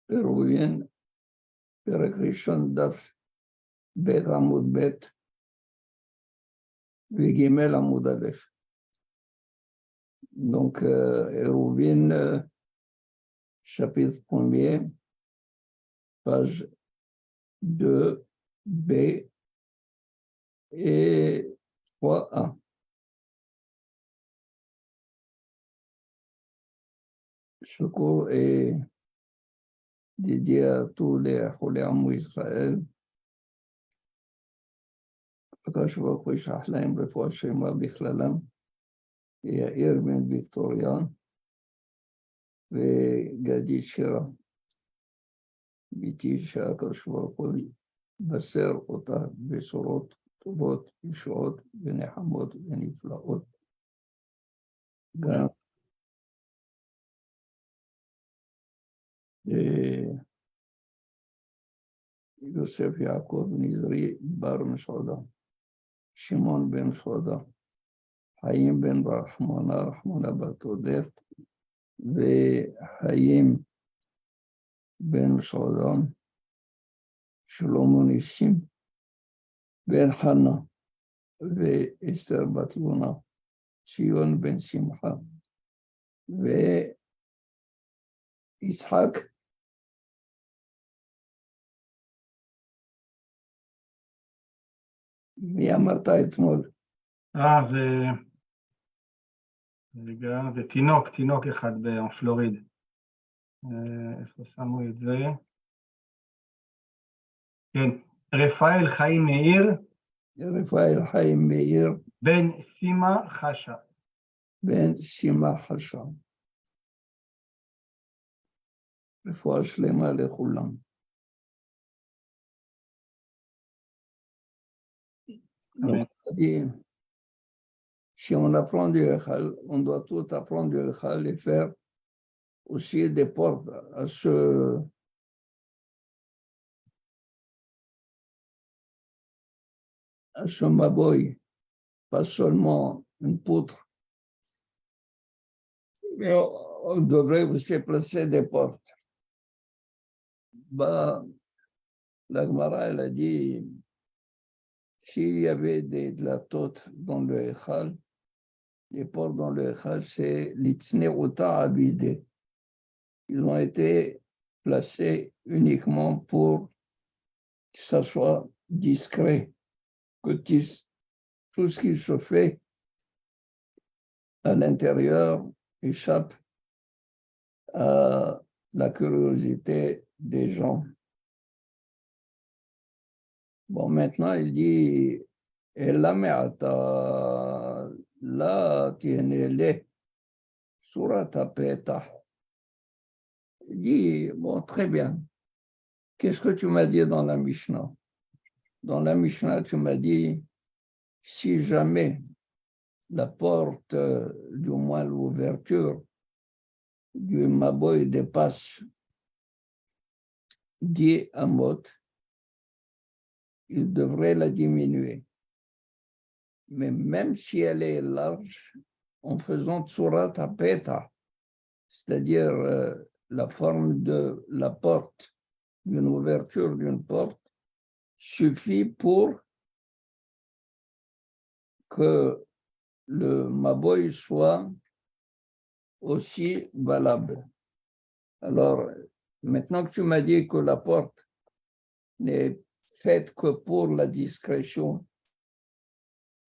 עירובין, פרק ראשון דף ב' עמוד ב' וג' עמוד א'. Donc, Hérouvine, chapitre 1er, page 2, B et 3A. Ce cours est dédié à tous les Choléam Israël. הקדוש ברוך הוא ישלח להם רפואה שלמה בכללם, יאיר בן ויקטוריה וגדי שירה, ביתי שהקדוש ברוך הוא יבשר אותה בשורות טובות, ישועות ונחמות ונפלאות. גם יוסף יעקב נזרי בר מסעודה, שמעון בן סעודה, חיים בן רחמונה, רחמונה בת עודף, וחיים בן סעודה, שלמה ניסים, בן חנה, ואסתר בת לונה, ציון בן שמחה, ויצחק, מי אמרת אתמול? זה תינוק אחד בפלוריד. איפה שמו את זה? כן, רפאל חיים מאיר. רפאל חיים מאיר. בן סימה חשה. בן סימה חשה. רפואה שלמה לכולם. Donc, si on apprend du Echal, on doit tout apprendre du Echal et faire aussi des portes à ce maboy, pas seulement une poutre, mais on devrait aussi placer des portes. Bah, la Gemara, elle a dit, s'il y avait de la tote dans le Echal, les portes dans le Echal, c'est l'Itzneruta abidé. Ils ont été placés uniquement pour que ça soit discret, que tout ce qui se fait à l'intérieur échappe à la curiosité des gens. Bon, maintenant, il dit, et la me'ata, la tienele, surat apeta. Il dit, bon, très bien. Qu'est-ce que tu m'as dit dans la Mishnah? Dans la Mishnah, tu m'as dit, si jamais la porte, du moins l'ouverture du Maboy dépasse 10 amot, il devrait la diminuer. Mais même si elle est large, en faisant tsurat apeta, c'est-à-dire la forme de la porte, d'une ouverture d'une porte, suffit pour que le Maboy soit aussi valable. Alors, maintenant que tu m'as dit que la porte n'est faite que pour la discrétion,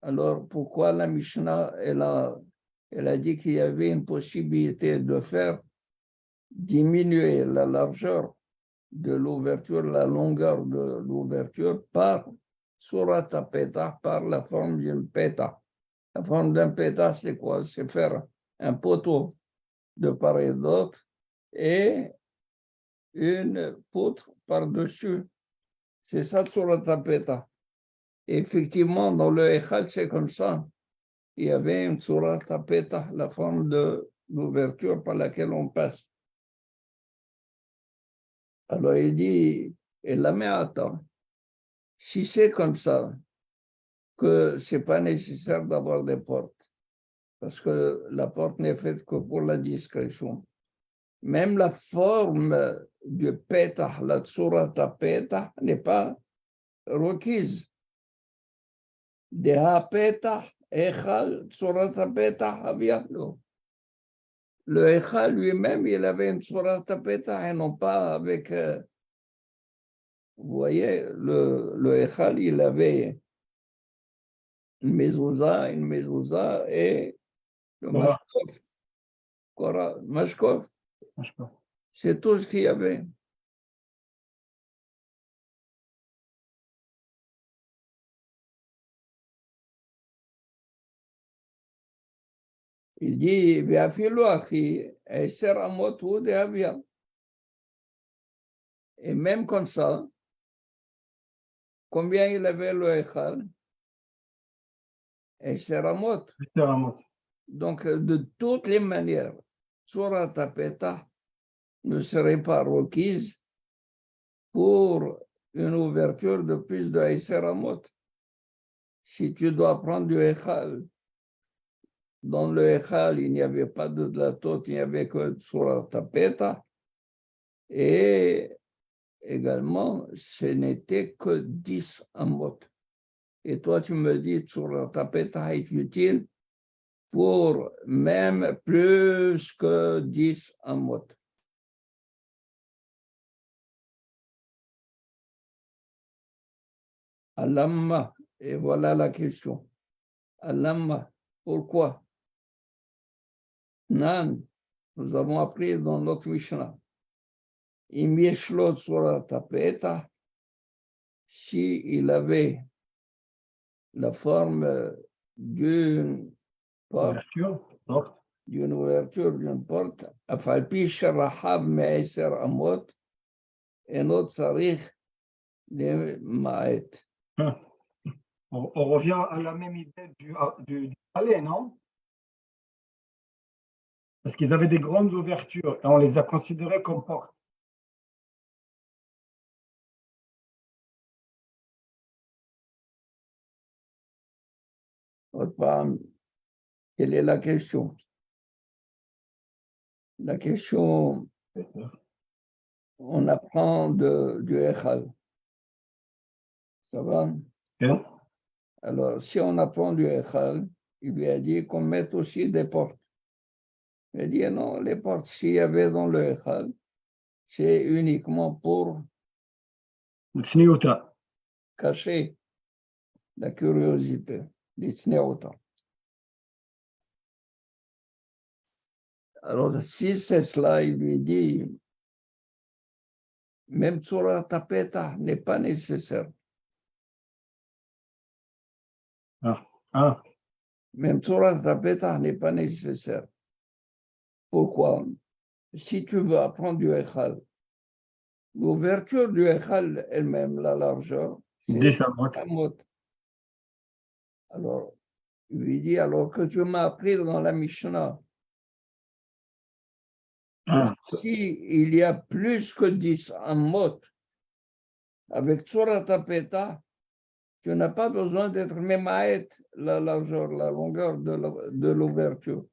alors pourquoi la Mishnah, elle a dit qu'il y avait une possibilité de faire diminuer la largeur de l'ouverture, la longueur de l'ouverture par surat apeta, par la forme d'une peta. La forme d'un peta, c'est quoi? C'est faire un poteau de part et d'autre et une poutre par-dessus. C'est ça surat apeta. Effectivement, dans le Echal, c'est comme ça. Il y avait une surat apeta, la forme de l'ouverture par laquelle on passe. Alors il dit, et la me'ata, si c'est comme ça, que ce n'est pas nécessaire d'avoir des portes, parce que la porte n'est faite que pour la discrétion. Même la forme du Petah, la Tsurata Petah, n'est pas requise. Deha Petah, Echal, Tsurata Petah, Avialo. Le Echal lui-même, il avait une Tsurata Petah et non pas avec. Vous voyez, le Echal, il avait une mezouza et le Voilà. Mashkov. Je sais pas. C'est tout ce qu'il y avait. Il dit, et même comme ça, combien il avait le Echal? Ramot. Donc, de toutes les manières, Surat Petah ne serait pas requise pour une ouverture de plus de Ramot. Si tu dois prendre du Echal, dans le Echal, il n'y avait pas de Dlatot, il n'y avait que Surat Petah. Et également, ce n'était que 10 amot. Et toi, tu me dis, Surat Petah est utile pour même plus que 10 amot. Alamma, et voilà la question. Alamma, pourquoi? Nan, nous avons appris dans notre Mishnah. Im yeshlot surat Petah, si il avait la forme d'une porte, d'une ouverture d'une porte, afalpi sharahab me'eser amot, et notre sarich de ma'et. On revient à la même idée du palais, non? Parce qu'ils avaient des grandes ouvertures et on les a considérées comme portes. Quelle est la question? La question, on apprend du Echal. Ça va? Okay. Alors, si on apprend du Echal, il lui a dit qu'on mette aussi des portes. Il a dit non, les portes, s'il y avait dans le Echal, c'est uniquement pour cacher la curiosité, l'itsneota. Alors, si c'est cela, il lui dit, même Tsurat Petah n'est pas nécessaire. Même Tsurat Petah n'est pas nécessaire. Pourquoi? Si tu veux apprendre du Echal, l'ouverture du Echal elle-même, la largeur, c'est amot. Alors, il lui dit, alors que tu m'as appris dans la Mishnah, si il y a plus que 10 amot avec Tsurat Petah, tu n'as pas besoin d'être mémaët la largeur, la longueur de l'ouverture.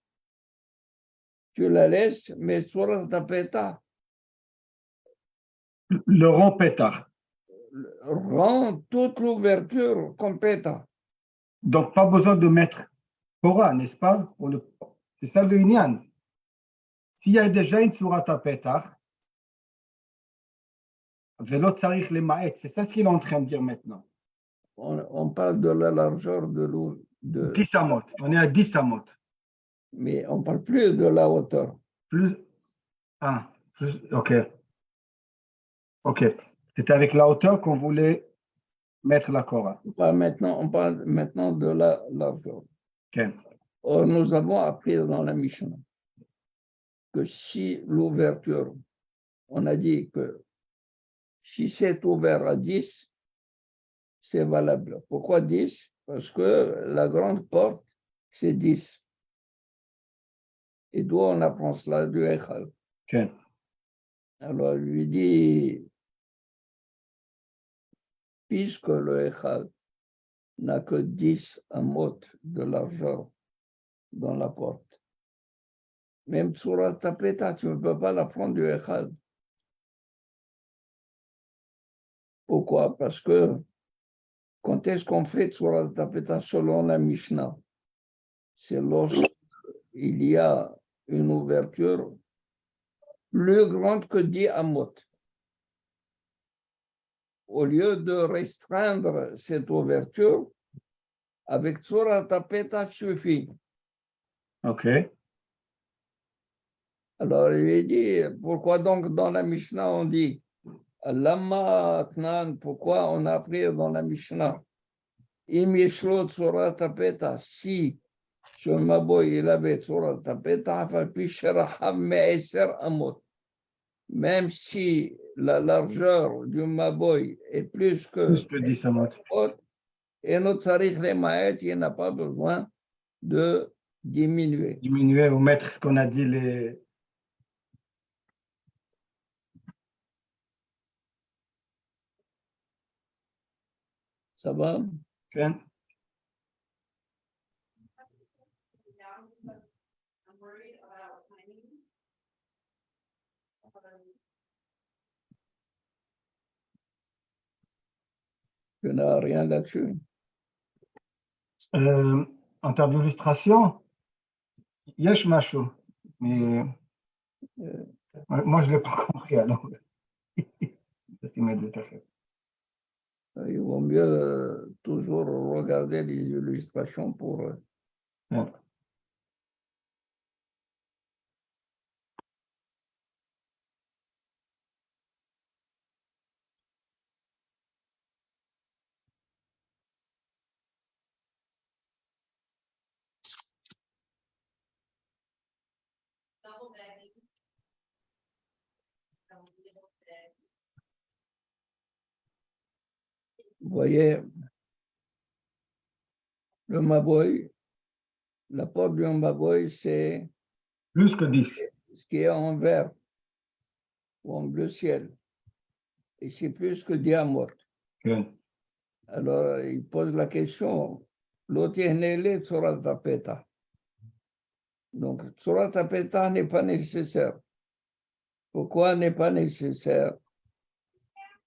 Tu la laisses, mais Tsurat Petah le rond pétard. Rend toute l'ouverture comme Petah. Donc, pas besoin de mettre Torah, n'est-ce pas? C'est ça le Inyan. S'il y a déjà une sourate Petah, Velot Sarich le Maet, c'est ça ce qu'il est en train de dire maintenant. On parle de la largeur de l'eau. 10 amot. On est à 10 amot. Mais on ne parle plus de la hauteur. Ok. Ok. C'était avec la hauteur qu'on voulait mettre la Korah. On parle maintenant de la largeur. Okay. Or, nous avons appris dans la Mishnah que si l'ouverture, on a dit que si c'est ouvert à 10, c'est valable. Pourquoi 10? Parce que la grande porte, c'est 10. Et d'où on apprend cela du Echal. Okay. Alors, il lui dit, puisque le Echal n'a que 10 amot de largeur dans la porte, Même Tsurat Tapeta, tu ne peux pas la prendre du Echal. Pourquoi? Parce que quand est-ce qu'on fait Tsurat Tapeta selon la Mishnah? C'est lorsqu'il y a une ouverture plus grande que 10 amot. Au lieu de restreindre cette ouverture, avec Tsurat Tapeta suffit. OK. Alors, il est dit, pourquoi donc dans la Mishnah on dit Lama Knan, pourquoi on a appris dans la Mishnah Im Yeshlo Tsurat Tapeta, si sur Maboy il avait Tsurat Tapeta, Me'eser Amot. Même si la largeur du Maboy est plus Plus que que 10 amot. et notre Sarich les Maët, il n'a pas besoin de diminuer. Diminuer ou mettre ce qu'on a dit les. Ça va? Okay. Je n'ai rien là-dessus. En termes d'illustration, yesh mashu, mais moi je ne l'ai pas compris alors. Il vaut mieux toujours regarder les illustrations pour. Ouais. Vous voyez, le Maboy, la porte du Maboy, c'est Plus que 10. ce qui est en vert ou en bleu ciel. Et c'est plus que diamant. Okay. Alors, il pose la question, l'otiennele Tsurat Tapeta. Donc, Tsurat Tapeta n'est pas nécessaire. Pourquoi n'est pas nécessaire?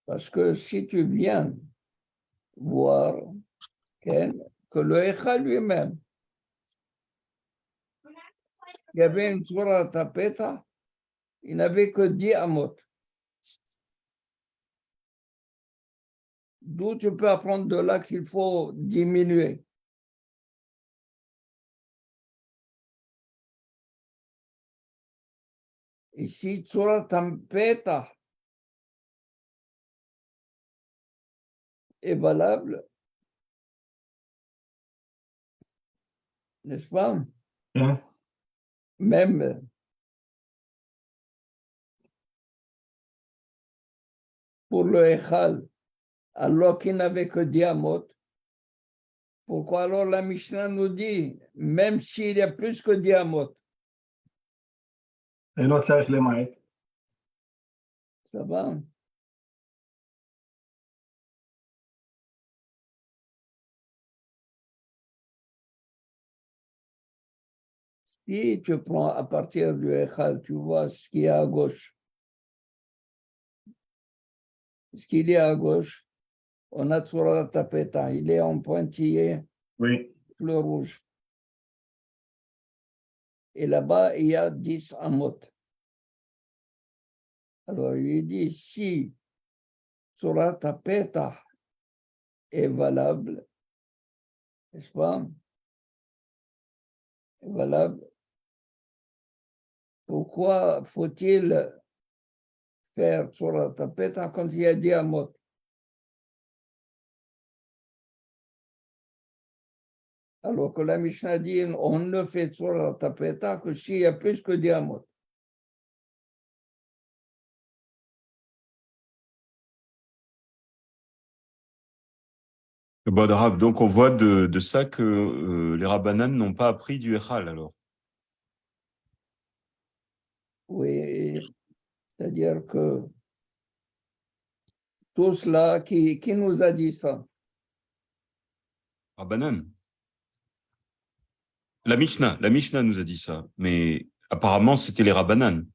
Parce que si tu viens voir que le Echa lui-même, il y avait une Tsurat Tapeta, il n'avait que 10 amot. D'où tu peux apprendre de là qu'il faut diminuer. Ici, Tsurat Tapeta est valable, n'est-ce pas? Okay. Même pour le Echal, alors qu'il n'avait que 10 amot. Pourquoi alors la Mishnah nous dit, même s'il y a plus que 10 amot, Et l'autre, c'est les maïs. ça va? Si tu prends à partir du Echal, tu vois ce qui est à gauche. Ce qu'il y a à gauche, on a Tsurat Tapeta, il est en pointillé, Oui. bleu rouge. Et là-bas, il y a 10 amot. Alors, il dit, si Tsurat Tapeta est valable, n'est-ce pas? Est valable. Pourquoi faut-il faire Tsurat Tapeta quand il y a 10 amot? Alors que la Mishnah dit, on ne fait Tsurat Tapeta que s'il y a plus que 10 amot. Rav, donc on voit de ça que les Rabbanan n'ont pas appris du Echal alors. Oui, c'est-à-dire que tout cela, qui nous a dit ça? Rabbanan. La Mishnah nous a dit ça, mais Apparemment, c'était les Rabbanan.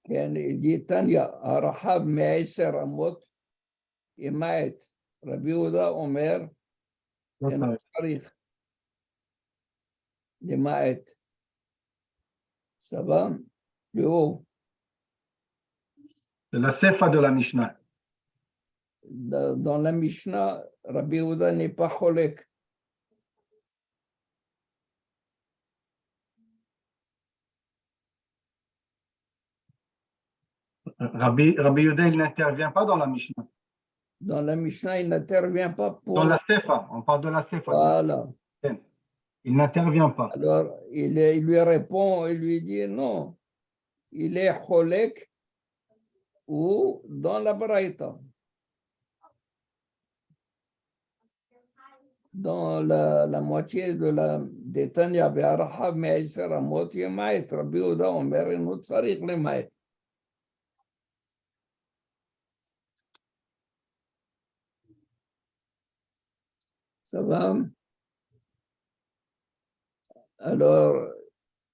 כן, dit Tanya, הרחב מ10 אמות ימעט. רבי יהודה אומר, אינו צריך למעט. סבבה? תראו, C'est la Sefa de la Mishnah. dans la Mishnah, Rabbi Yehuda n'est pas cholek. Rabbi Yehuda, il n'intervient pas dans la Mishnah. Dans la Mishnah, il n'intervient pas pour... Dans la Sefa, on parle de la Sefa. Voilà. Il n'intervient pas. Alors, il lui répond, il lui dit non, il est cholek ou dans la Braïta. Dans la moitié de la des Tanya, Be'arahav me'aser amot yemait, Rabbi Yehuda omer eno tzarich lemait. Ça va? Alors,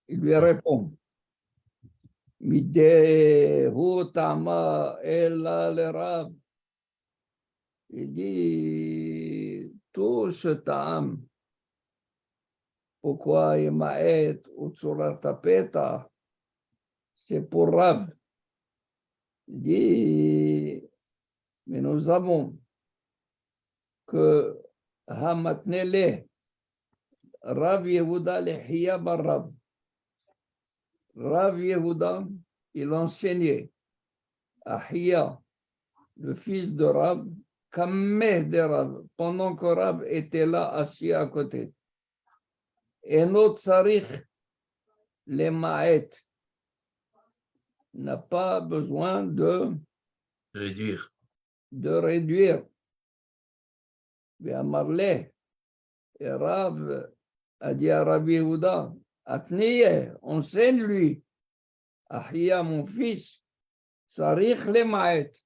il lui répond, Midehu tama ella le Rab. Il dit, tout ce tam, pourquoi Yemaet ou Tsurat Apeta, c'est pour Rav. Il dit, mais nous avons que Hamatnele, Rav Yehuda Lehiya bar Rav. Rav Yehuda, il enseignait à Hiya, le fils de Rav, Kameh de Rav, pendant que Rav était là assis à côté. Et notre Sarich, les Maët, n'a pas besoin de réduire. Et Amarle, et Rav a dit à Rabbi Yehuda, Atniye, enseigne-lui, Ahia, mon fils, Sarich les Maët.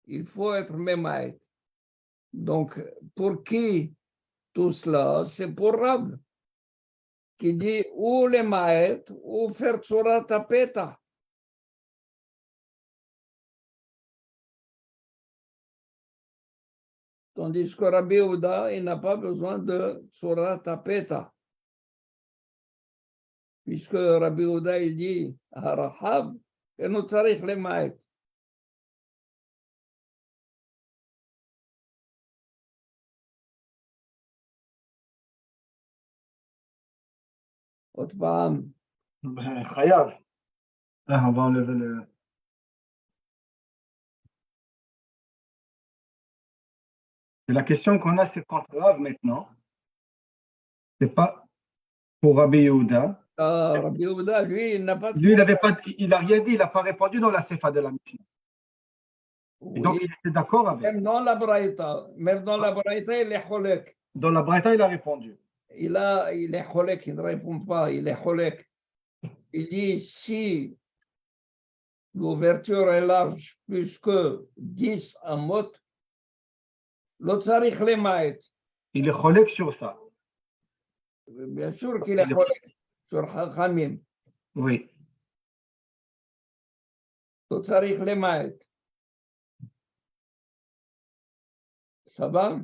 Il faut être Memaët. Donc, pour qui tout cela? C'est pour Rav, qui dit ou les Maët ou faire Tsurat Apeta. Tandis que Rabbi Yehuda, il n'a pas besoin de Tsurat Apeta. Puisque Rabbi Yehuda, il dit, Harahav, et nous tzarich les Maët. Autre part, Chayav. Ah, on va enlever le. Et la question qu'on a, c'est contre Rav maintenant. C'est pas pour Rabbi Yehuda. Rabbi Yehuda, lui, il n'a pas de Lui, il n'a rien dit, il n'a pas répondu dans la Sefa de la Mishnah. Et donc, il était d'accord avec. Même dans la Braïta, il est cholek. Dans la Braïta, il a répondu. Il est cholek, il ne répond pas, il est cholek. Il dit, si l'ouverture est large, plus que 10 amot, l'autre tzarich les Maët. Il est cholek sur ça. Bien sûr qu'il est cholek sur Chachamim. Oui. L'autre tzarich les Maët. Ça va?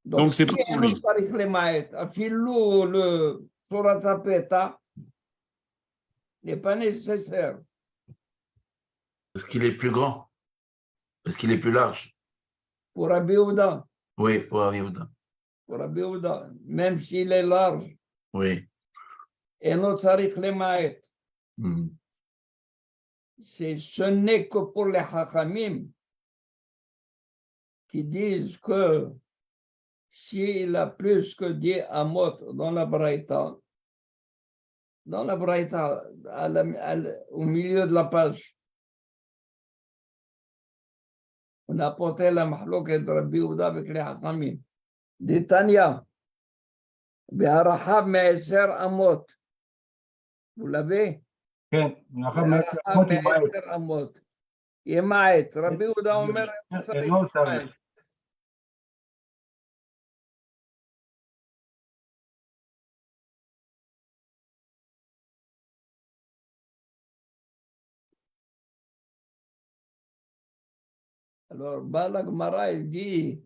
Donc, c'est pour lui. Afilou, le Surat Apeta n'est pas nécessaire. Parce qu'il est plus grand. Parce qu'il est plus large. Pour Rabbi Yehuda. Oui, pour Rabbi Yehuda. Pour Rabbi Yehuda, même s'il est large. Oui. Et notre Sarich les Maët. Ce n'est que pour les Chachamim qui disent que s'il a plus que 10 amot dans la Braïta, au milieu de la page, on a apporté la mahlouk de Rabbi Yehuda avec les Chachamim. Des Tanya, Be'arahab me'eser amot. Vous l'avez? Be'arahab me'eser amot. Yema'et. Rabbi Yehuda omer, Alors, Balagmara, il dit,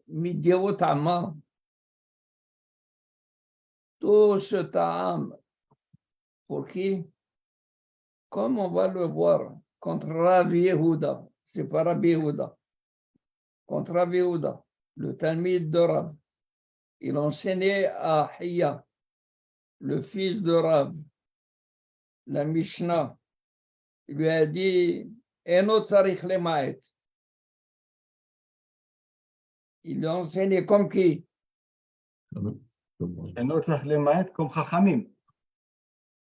Midiao Tama, tout ce ta'am, pour qui? Comme on va le voir, contre Rav Yehuda, c'est pas Rabbi Yehuda, contre Rav Yehuda, le Talmid de Rav. Il enseignait à Hiya, le fils de Rav, la Mishnah. Il lui a dit, Eno tsarich lemaet. Il lui a enseigné comme qui? Un autre צריך למעט comme חכמים.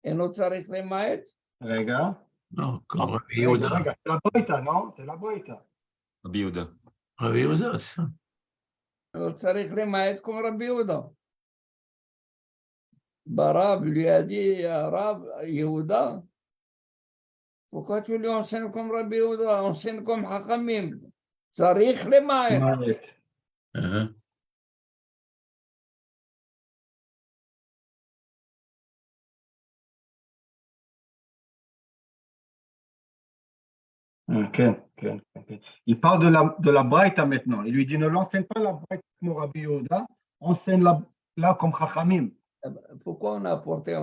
Eno tsarich lemaet. רגע. Non, comme Rabbi רגע, Yehuda. רגע, c'est la Braïta, non? C'est la Braïta. Rabbi Yehuda. Rabbi Yehuda, c'est ça. Eno tsarich lemaet comme Rabbi Yehuda. Barab lui a dit à Rav Yehuda, pourquoi tu lui enseignes comme Rabbi Yehuda? Enseigne comme Hachamim. Tsarich lemaet. למעט. Hein? Ok, ok, ok. Il parle de la Braïta maintenant. Il lui dit, ne l'enseigne pas la Braïta comme Rabbi Yehuda, enseigne là comme Chachamim. Pourquoi on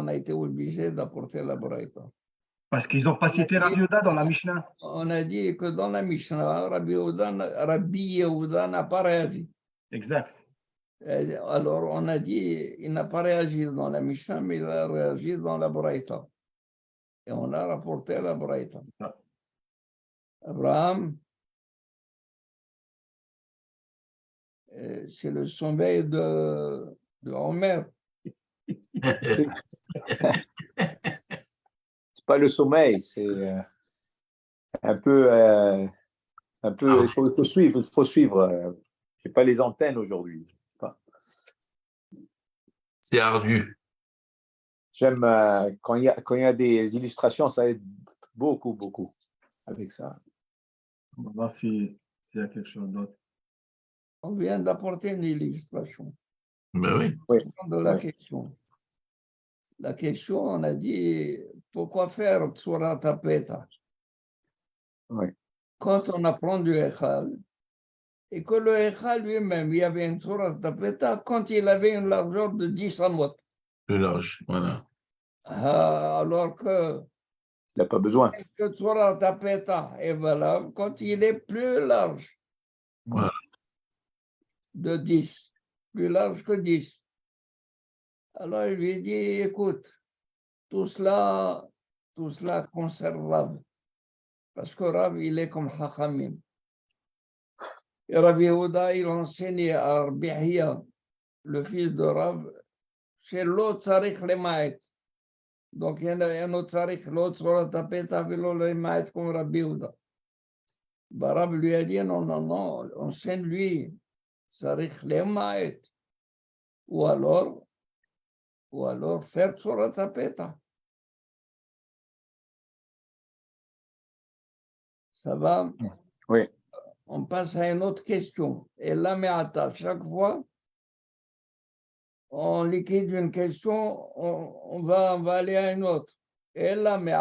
a été obligé d'apporter la Braïta? Parce qu'ils n'ont pas cité Rabbi Yehuda dans la Mishnah. On a dit que dans la Mishnah, Rabbi Yehuda n'a pas réagi. Exact. Alors on a dit, il n'a pas réagi dans la Mishnah, mais il a réagi dans la Braïta. Et on a rapporté la Braïta. Abraham, c'est le sommeil de Homer. C'est pas le sommeil, c'est un peu, il faut suivre, j'ai pas les antennes aujourd'hui. C'est ardu. J'aime quand il y a des illustrations, ça aide beaucoup avec ça. On va voir s'il y a quelque chose d'autre. On vient d'apporter une illustration Ben oui. de la Oui. question. La question, on a dit, pourquoi faire Tsurat Apeta? Oui. Quand on apprend du Echal, et que le Echal lui-même, il y avait une Tsurat Apeta quand il avait une largeur de 10 amot. Plus large, voilà. Alors que Il n'a pas besoin. le Tsurat Apeta est valable quand il est plus large Voilà. de 10, plus large que 10. Alors il lui dit, écoute, tout cela concerne Rav, parce que Rav, il est comme Hachamim. Et Rav Yehuda, il enseignait à Rabbi Hiya, le fils de Rav, chez l'autre Tzarich Lemaet. Donc il y en a un autre Tzarich, l'autre sur la tapette, avec l'autre Lemaet comme Rabbi Yehuda. Rav lui a dit, non, enseigne lui, Tzarich Lemaet. Ou alors faire sur la tapette. Ça va? Oui. On passe à une autre question. Et là, mais à chaque fois, on liquide une question, on va aller à une autre. Et là, mais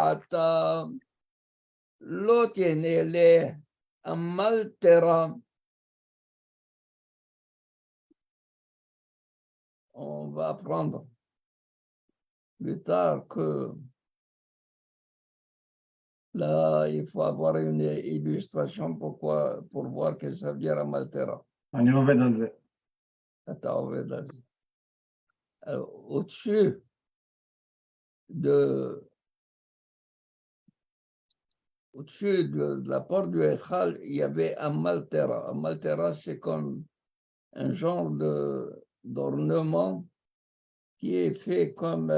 l'autre, elle est un maltera. On va apprendre plus tard que là, il faut avoir une illustration pour voir que ça veut dire un maltera. On y revient dans le... Attends, on va dire. Alors, au-dessus de la porte du Echal, il y avait un maltera. Un maltera, c'est comme un genre d'ornement qui est fait comme,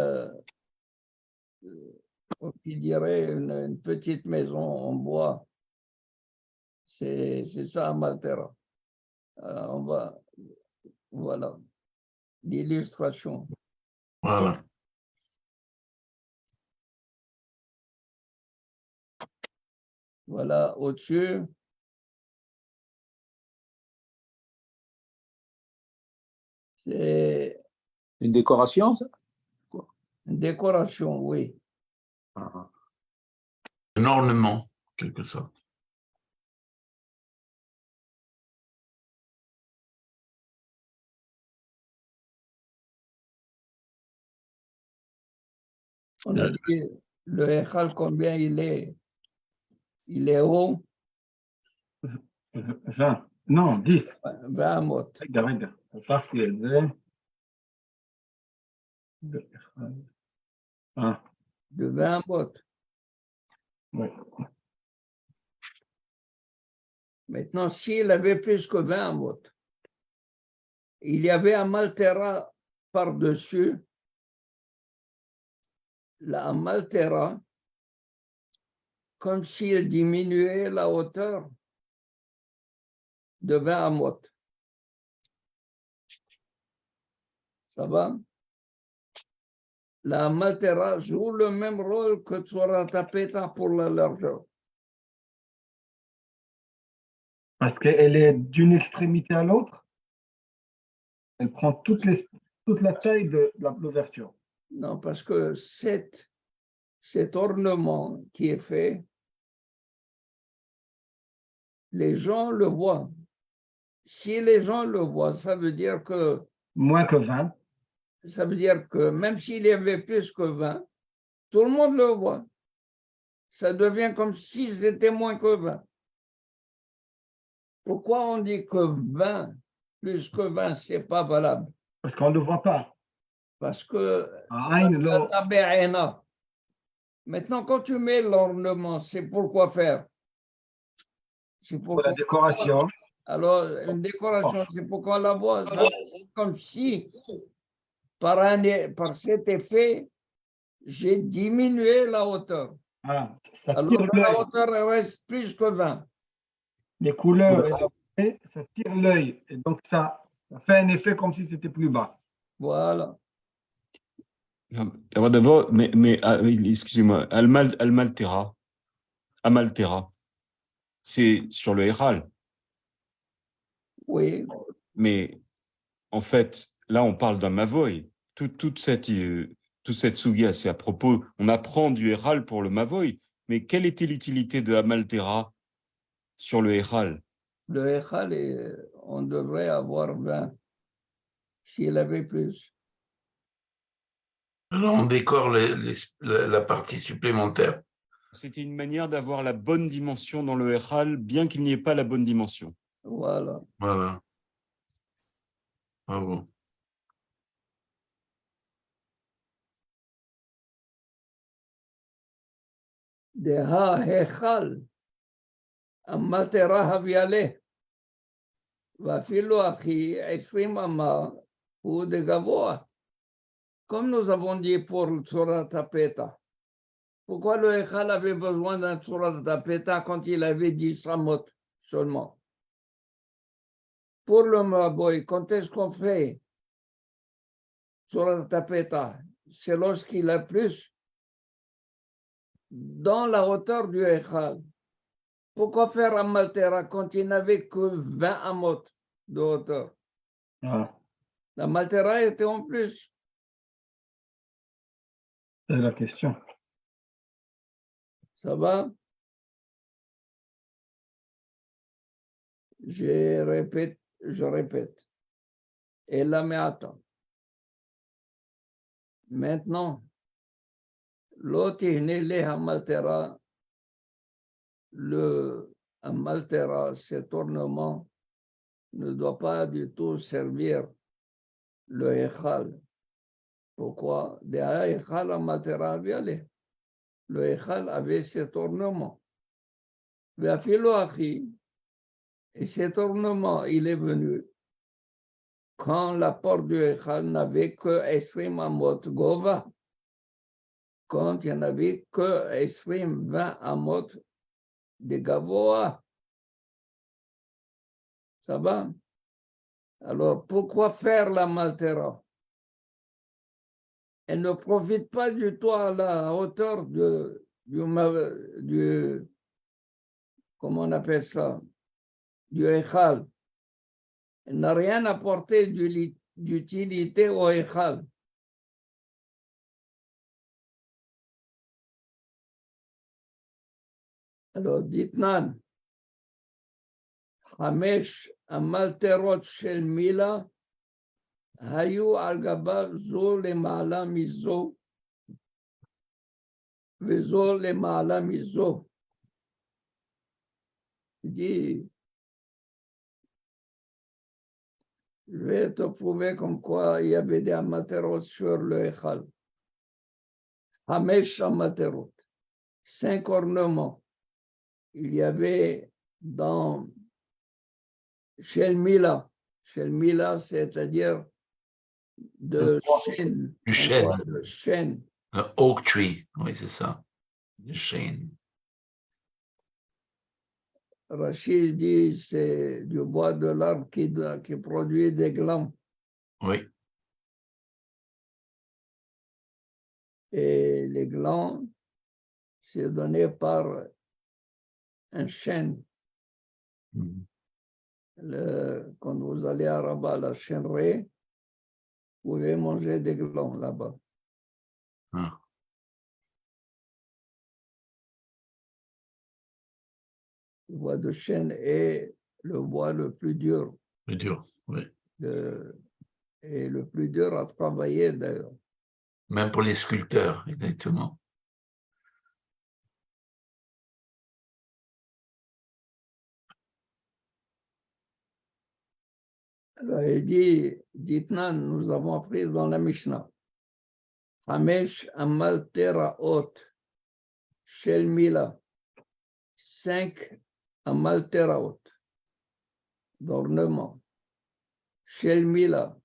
on dirait, une petite maison en bois. C'est ça un maltera. Voilà, l'illustration. Voilà. Voilà, au-dessus, c'est Une décoration, ça? une décoration, oui. Ah. Un ornement. quelque sorte. On a dit le Echal, combien il est? Il est haut, 20. Non, 10. 20 amot. רגע. הוספתי את זה. De 20 amot. Oui. Maintenant, s'il avait plus que 20 amot, il y avait un maltera par-dessus. La maltera, comme s'il diminuait la hauteur de 20 amot. Ça va? La maltera joue le même rôle que Tzorat HaPetach pour la largeur. Parce qu'elle est d'une extrémité à l'autre. Elle prend toute la taille de l'ouverture. Non, parce que cet ornement qui est fait, les gens le voient. Si les gens le voient, ça veut dire que Moins que 20. ça veut dire que même s'il y avait plus que 20, tout le monde le voit. Ça devient comme si c'était moins que 20. Pourquoi on dit que 20, plus que 20, ce n'est pas valable? Parce qu'on ne le voit pas. Parce que העין לא... maintenant, quand tu mets l'ornement, c'est pour quoi faire? C'est pour la décoration. Alors, une décoration, c'est pour qu'on la voit. C'est comme si, par cet effet, j'ai diminué la hauteur. Ah, ça Alors, tire la l'œil. hauteur elle reste plus que 20. Les couleurs, et ça tire l'œil. Et donc, ça fait un effet comme si c'était plus bas. Voilà. Alors d'abord, mais excusez-moi, Amaltera, c'est sur le Héral. Oui. Mais en fait, là, on parle d'un Mavoy. Toute cette Sugia, c'est à propos, on apprend du Héral pour le Mavoy. Mais quelle était l'utilité de Amaltera sur le Héral? Le Echal, on devrait avoir 20 s'il avait plus. Alors, on décore la partie supplémentaire. C'était une manière d'avoir la bonne dimension dans le Héral, bien qu'il n'y ait pas la bonne dimension. Voilà. Voilà. Bravo. Deha Hechal, Amatera Haviale, Vafilo Achi, Esrim Ama, ou de Gavoa. Comme nous avons dit pour le Tzorat HaPetach. Pourquoi le Echal avait besoin d'un Tzorat HaPetach quand il avait 10 amot seulement? Pour le Maboy, quand est-ce qu'on fait Tzorat HaPetach? C'est lorsqu'il a plus dans la hauteur du Echal. Pourquoi faire un Maltera quand il n'avait que 20 amot de hauteur? Ah, La Maltera était en plus. c'est la question. Ça va? Je répète. Et là, mais attends. Maintenant, l'autre le Hamaltera, le Hamaltera, cet ornement, ne doit pas du tout servir le Echal. Pourquoi? De Echal Hamaltera Haviale. Le Echal avait cet ornement. Et cet ornement, il est venu quand la porte du Echal n'avait que Esrim Amot Gova. Quand il n'y en avait que Esrim 20 Amot de Gavoa. Ça va? Alors, pourquoi faire la Maltera? Elle ne profite pas du tout à la hauteur du comment on appelle ça? Du Echal. Elle n'a rien apporté d'utilité au Echal. Alors, dites-nous, Hamesh Amalterot Shel Mila, Hayu al Gabav Zo le Ma'ala Mizo, Vezo le Ma'ala Mizo. Il dit, je vais te prouver comme quoi il y avait des Amaterot sur le Echal. Hamesh Amaterot, 5 ornements. Il y avait dans Shel Mila, c'est-à-dire de chêne. Du chêne. De chêne. Le oak tree, oui, c'est ça. Du chêne. Rachid dit c'est du bois de l'arbre qui produit des glands. Oui. Et les glands, c'est donné par un chêne. Mhm. Quand vous allez à Rabat, la chênerie, vous pouvez manger des glands là-bas. Ah. Le bois de chêne est le bois le plus dur. C'est dur, oui. Et le plus dur à travailler d'ailleurs. Même pour les sculpteurs, exactement. Alors il dit, dites-nous, nous avons appris dans la Mishnah, Hamesh Amal Teraot Shel Mila, 5 Amal Teraot d'ornement, Shel Mila,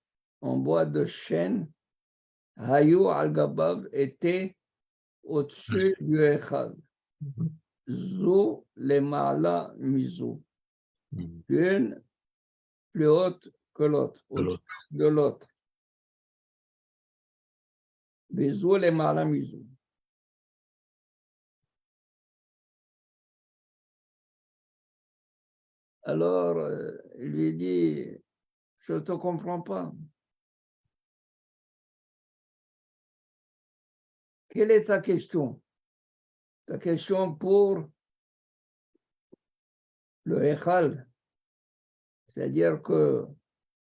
en bois de chêne, Hayu al Gabav était au-dessus du Echad. Zou le Ma'ala Mizu. Mhm. Une plus haute que l'autre, De l'autre. au-dessus de l'autre. Bisou le Ma'ala Mizu. Alors, il lui dit, je ne te comprends pas. Quelle est ta question? Ta question pour le Echal, c'est-à-dire que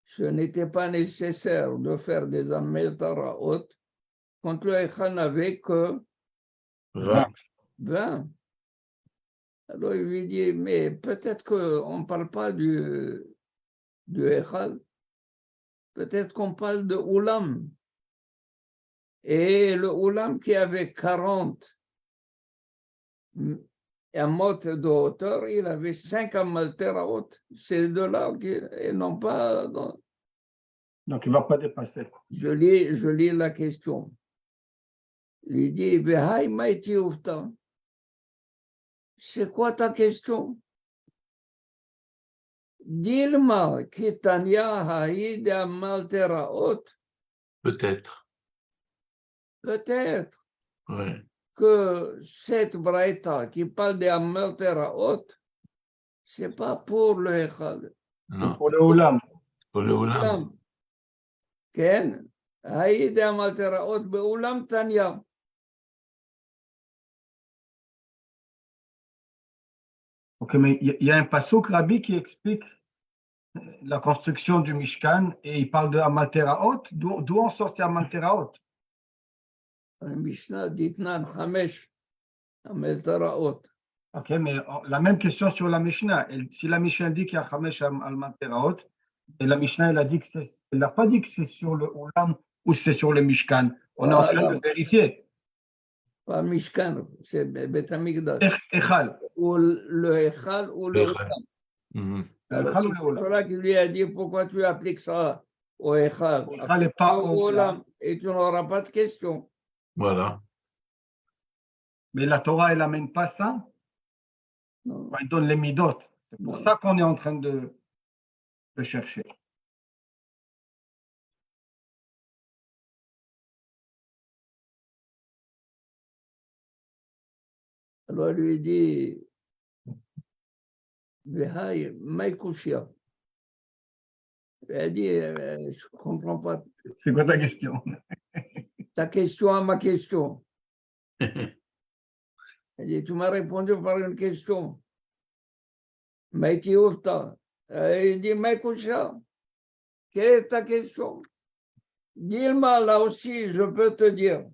ce n'était pas nécessaire de faire des Ameltara hautes quand le Echal n'avait que 20. Alors il lui dit, mais peut-être qu'on ne parle pas du Echal, peut-être qu'on parle de Oulam. Et le Oulam qui avait 40 amot de hauteur, il avait 5 amaltera haute. Ces deux-là, et non pas... Donc, il ne va pas dépasser. Je lis la question. Il dit, Vehai maïti ufta. C'est quoi ta question? Dilma, Kitania haïd amaltera haute. Peut-être. Peut-être Ouais. que cette braïta qui parle des amaltera haute, ce n'est pas pour le Echad. Non. Pour le Oulam. Pour le Oulam. כן, היית המלטראות באולם תניא. Ok, mais il y a un passouk Rabbi qui explique la construction du Mishkan et il parle de Amateraot. D'où on sort ces Amateraot? המשנה דתנן 5 המלטראות. Ok, mais la même question sur la Mishnah. Si la Mishnah dit qu'il y a 5 Amateraot, et la Mishnah, elle n'a pas dit que c'est sur le Oulam ou c'est sur le Mishkan. On est en train de vérifier. pas משכן, c'est בית המקדש. Echal. Ou le Echal ou le Oulam. Mhm. Alors, Echal ou c'est le pour Oulam? cela qu'il lui a dit pourquoi tu appliques ça au Echal. Echal n'est pas au Oulam. Et tu n'auras pas de question. Voilà. Mais la Torah, elle n'amène pas ça. Non. Elle donne les midot. C'est pour ça qu'on est en train de chercher. Alors, il lui dit, Vehai maïkouchia. Il a dit, je ne comprends pas C'est quoi ta question? ta question à ma question. Il dit, tu m'as répondu par une question. Maïti Oufta. Il dit, Maïkoucha, quelle est ta question? Dis-moi, là aussi, je peux te dire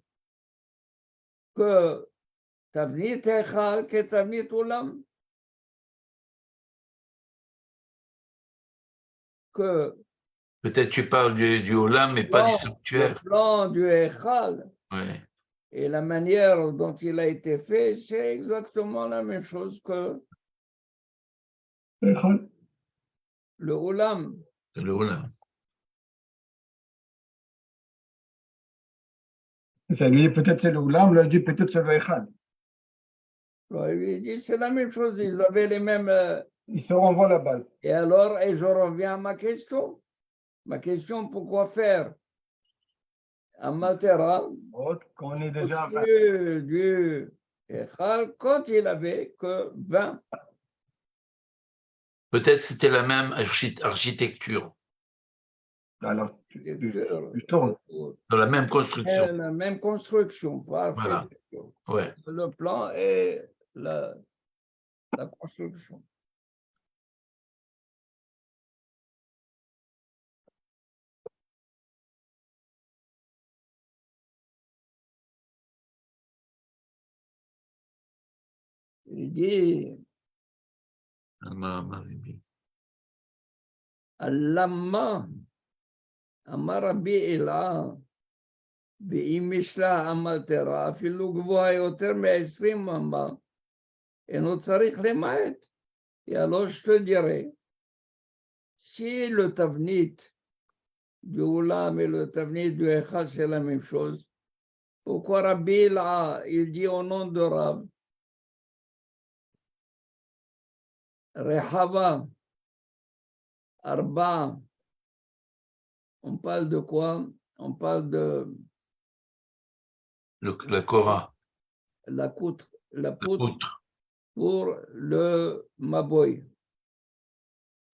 que Tavnit Echal, que Tavnit Ulam, que Peut-être tu parles du Olam, mais pas du le sanctuaire. plan du Echal Ouais. et la manière dont il a été fait, c'est exactement la même chose que le Ulam. Le Olam. Ça lui dit peut-être c'est le Oulam, lui dit peut-être c'est le Echad. Alors, il lui dit, c'est la même chose, ils avaient les mêmes. Il se renvoie la balle. Et alors, et je reviens à ma question. Ma question, pourquoi faire Amatera Quand on est déjà à 20. du Echal quand il avait que 20. Peut-être c'était la même architecture, Alors, tu tournes. dans la même construction. La même construction, pas Voilà. architecture. Ouais. Le plan et la construction. Il dit Allamma Amar Rabbi Ela ואם יש לה המטרה, אפילו גבוהה יותר מ-20 אמה, אינו צריך למעט. Et alors je te dirais, si le tavnit du Oulam et le tavnit du Echad, c'est la même chose, pourquoi Rabbi Ela, il dit au nom de Rab, Rehava, Arba, on parle de quoi? On parle de La Korah, la poutre la poutre. pour le Maboy.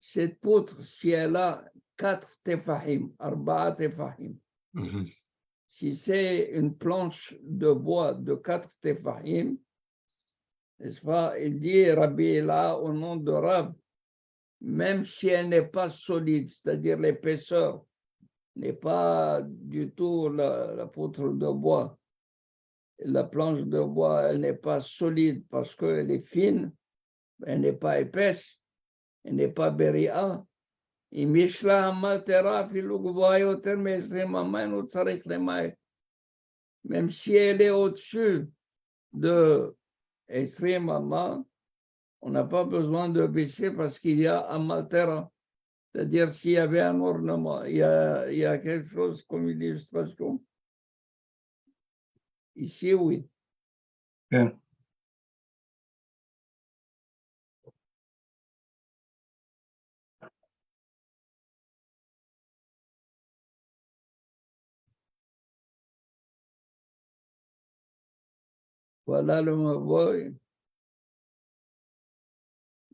Cette poutre, si elle a 4 tefahim, arba'a tefahim, Mhm. si c'est une planche de bois de 4 tefahim, n'est-ce pas, il dit Rabbi là au nom de Rab, même si elle n'est pas solide, c'est-à-dire l'épaisseur n'est pas du tout la poutre de bois, la planche de bois, elle n'est pas solide parce qu'elle est fine, elle n'est pas épaisse, elle n'est pas beria. אם יש לה המטרה אפילו גבוהה יותר מ-20 אמה, הוא צריך למעט. Même si elle est au-dessus de 20 amas, on n'a pas besoin de baisser parce qu'il y a amatera. C'est-à-dire s'il y avait un ornement, il y a quelque chose comme une illustration. Ici, oui. כן. Voilà le Mavoy.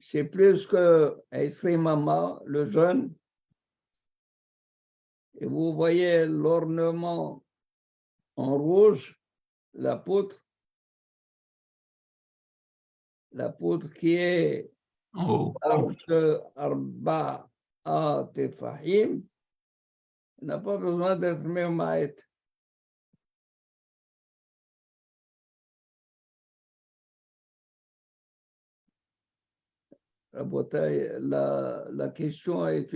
C'est plus que Esrimama, le jeune. Et vous voyez l'ornement en rouge, la poutre qui est Oh. de Arba à Tefahim, n'a pas besoin d'être Memaet. La question est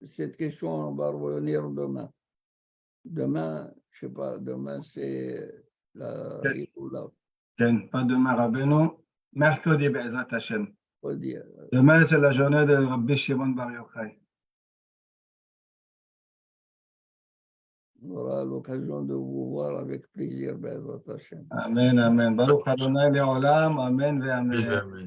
cette question, on va revenir demain. Demain, je ne sais pas, demain c'est la Hiroula, כן, pas demain, Rabbeinu. Mercredi, Be'ezrat Hashem. faut dire. Demain, c'est la journée de Rabbi Shimon Bar Yochai. On aura l'occasion de vous voir avec plaisir, Bezrat Hashem. Amen, amen. Baruch Adonai Le'olam, amen ve amen. Amen.